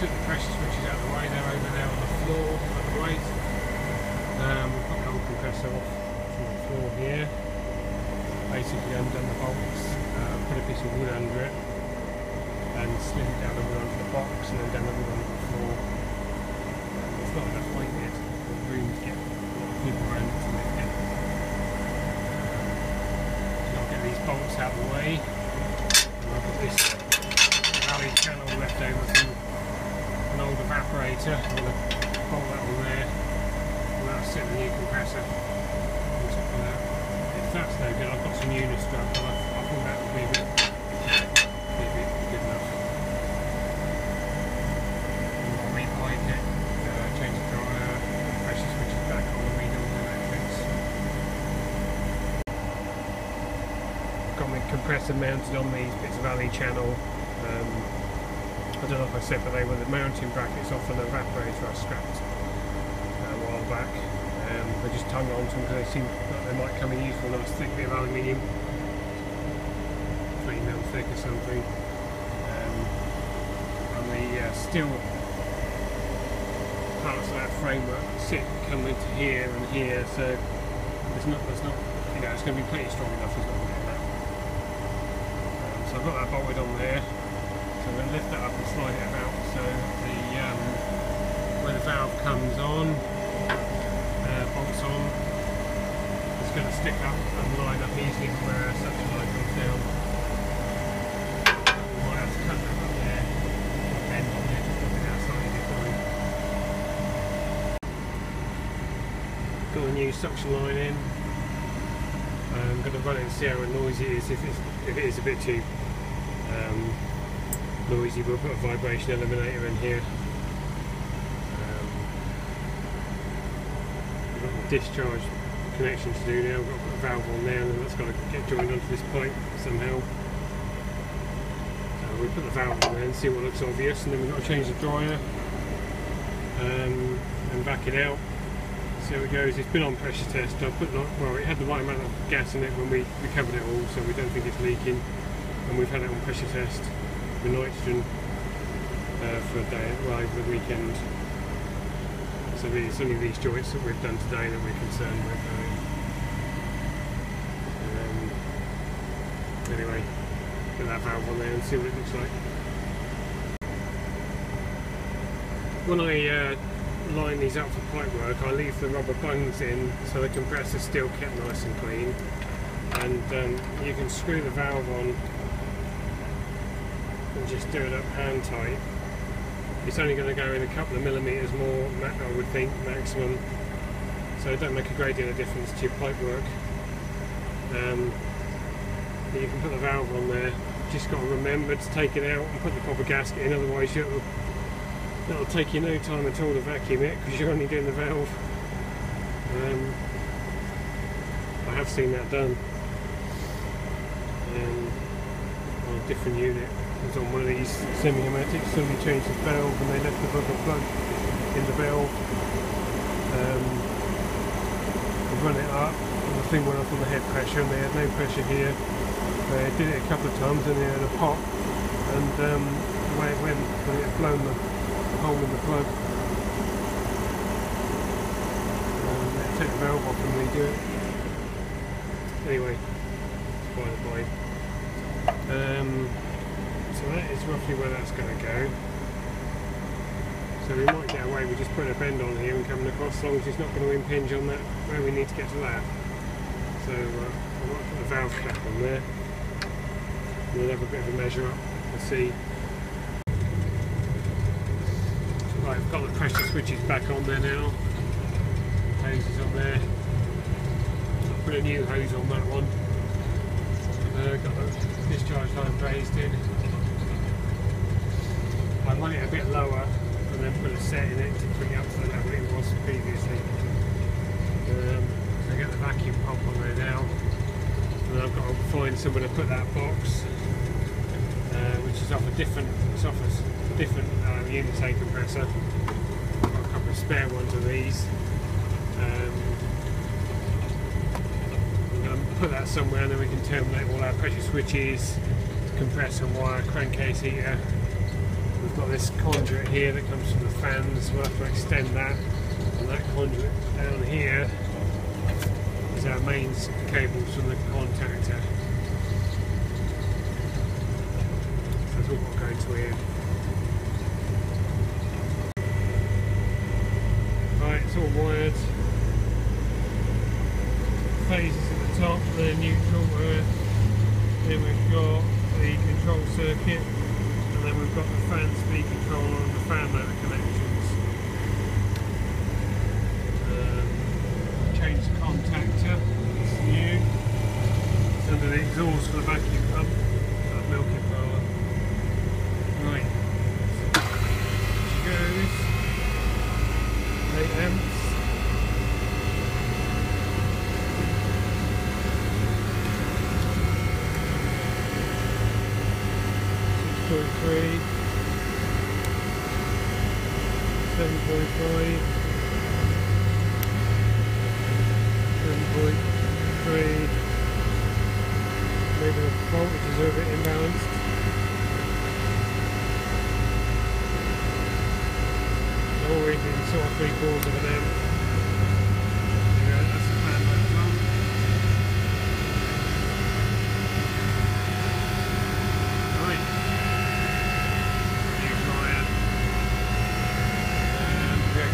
took the pressure switches out of the way, they're over there on the floor at the weight. We've got the old compressor off from the floor here. Basically undone the bolts, put a piece of wood under it and slid it down the wood onto the box and then down the wood onto the floor. There's not enough weight yet or room to get a lot of people around it to lift it. So I'll get these bolts out of the way, and I've got this valley channel left over from an old evaporator. I'm going to bolt that on there and that'll sit the new compressor on top of that. If that's no good, I've got some unistrut, but I thought that would be a bit good enough. I'll repipe it, change the dryer, pressure switches back on and read all the electrics. Got my compressor mounted on these bits of alley channel. I don't know if I said, but they were the mounting brackets off an evaporator I scrapped a while back. I just hung on to them because they seemed like they might come in useful. Nice thick bit of aluminium, 3mm thick or something. And the steel parts of that framework come into here and here, so there's not, you know, it's going to be pretty strong enough as well. So I've got that bolted on there. So I'm going to lift that up and slide it about so the where the valve comes on, bolts on, it's going to stick up and line up easily where our suction line comes down. We might have to cut that up there, bend on it, just look at that slightly differently. Got the new suction line in. I'm going to run it and see how noisy it is. If it is a bit too noisy, we'll put a vibration eliminator in here. We've got the discharge connection to do now. We've got to put a valve on there, and then that's got to get joined onto this pipe somehow. So we put the valve on there and see what looks obvious, and then we've got to change the dryer and back it out. See how it goes. It's been on pressure test. I put well, it had the right amount of gas in it when we covered it all, so we don't think it's leaking. And we've had it on pressure test with nitrogen for a day, well, over the weekend. So it's only these joints that we've done today that we're concerned with. Anyway, put that valve on there and see what it looks like. When I line these up for pipe work, I leave the rubber bungs in so the compressor's still kept nice and clean. And you can screw the valve on and just do it up hand tight. It's only going to go in a couple of millimetres more, I would think, maximum, so it don't make a great deal of difference to your pipe work. You can put the valve on there, just got to remember to take it out and put the proper gasket in, otherwise it'll take you no time at all to vacuum it because you're only doing the valve. I have seen that done on a different unit. It was on one of these semi-hermetics. Somebody changed the valve and they left the rubber plug in the valve. They run it up and the thing went off on the head pressure, and they had no pressure here. They did it a couple of times and they had a pop, and the way it went, when it had blown the hole in the plug, they take the valve off and redo it. Anyway, by the by. So that is roughly where that's going to go. So we might get away with just putting a bend on here and coming across, as long as it's not going to impinge on that where we need to get to that. So I might put the valve cap on there and we'll have a bit of a measure up and see. Right, I've got the pressure switches back on there now. Hose is on there. I'll put a new hose on that one. Got the discharge line raised in. I run it a bit lower and then put a set in it to bring it up to the level it was previously. So I get the vacuum pump on there now, and I've got to find somewhere to put that box, which is off a different, unite compressor. I've got a couple of spare ones of these. Put that somewhere and then we can terminate all our pressure switches, compressor wire, crankcase heater, We've got this conduit here that comes from the fans. We'll have to extend that, and that conduit down here is our mains cables from the contactor. So that's all got to go into here. Right, it's all wired. Phases at the top, the neutral earth. Then we've got the control circuit, and then we've got the fan speed controller and the fan motor connections. Change the contactor, it's new. It's under the exhaust for the vacuum pump, that milking roller. Right, she goes. 8 amps. 6.3, 7.5, 7.3. Maybe the voltages are a bit imbalanced. Always in sort of 3/4 of an amp. There you go, that's the fan motor on. Right. New wire. And we're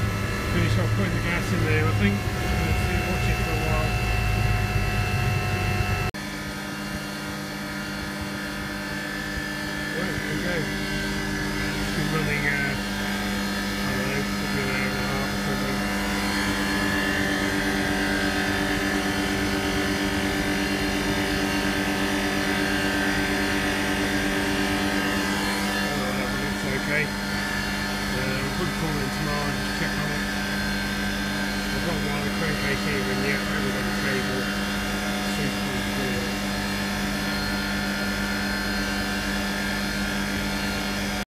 finish off putting the gas in there, I think. Let's watch it for a while. Right, there we go. It's been running okay. We'll put the call in tomorrow and just check on it. I've got one of the crankcase here in yet, I haven't got the cable.